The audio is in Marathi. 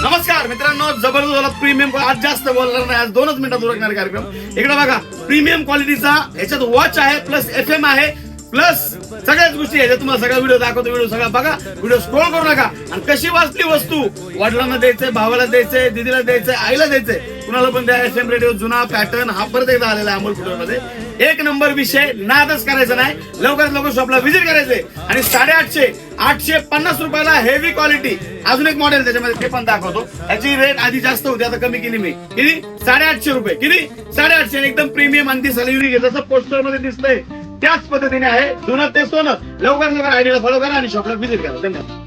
नमस्कार मित्रांनो, जबरदस्त प्रीमियम आज जास्त बोलणार नाही, आज 2च मिनिटात उरकणार कार्यक्रम. इकडे बघा, प्रीमियम क्वालिटीचा याच्यात वॉच आहे, प्लस FM आहे, प्लस सगळ्याच गोष्टी आहे. तुम्हाला सगळा व्हिडिओ दाखवतो, व्हिडिओ सगळा बघा, व्हिडिओ स्क्रोल करू नका. आणि कशी वाचली वस्तू, वडिलांना द्यायचंय, भावाला द्यायचंय, दीदीला द्यायचंय, आईला द्यायचंय, कुणाला पण द्या. FM रेडिओ जुना पॅटर्न हा परत एकदा आलेला आहे अमोल फुटबॉल मध्ये. 1 नंबर विषय, नादच करायचा नाही, लवकरात लवकर शॉपला व्हिजिट करायचंय. आणि 850 रुपयाला हेवी क्वालिटी अजून एक मॉडेल त्याच्यामध्ये, ते पण दाखवतो. याची रेट आधी जास्त होती, आता कमी केली मी. किती? 850 रुपये. किती? 850. एकदम प्रीमियम आणि दिसायला युनिक आहे, जसं पोस्टर मध्ये दिसतंय त्याच पद्धतीने आहे. जुनं ते सोनं. लवकर आयडियाला फॉलो करा आणि शॉपला व्हिजिट करा. धन्यवाद.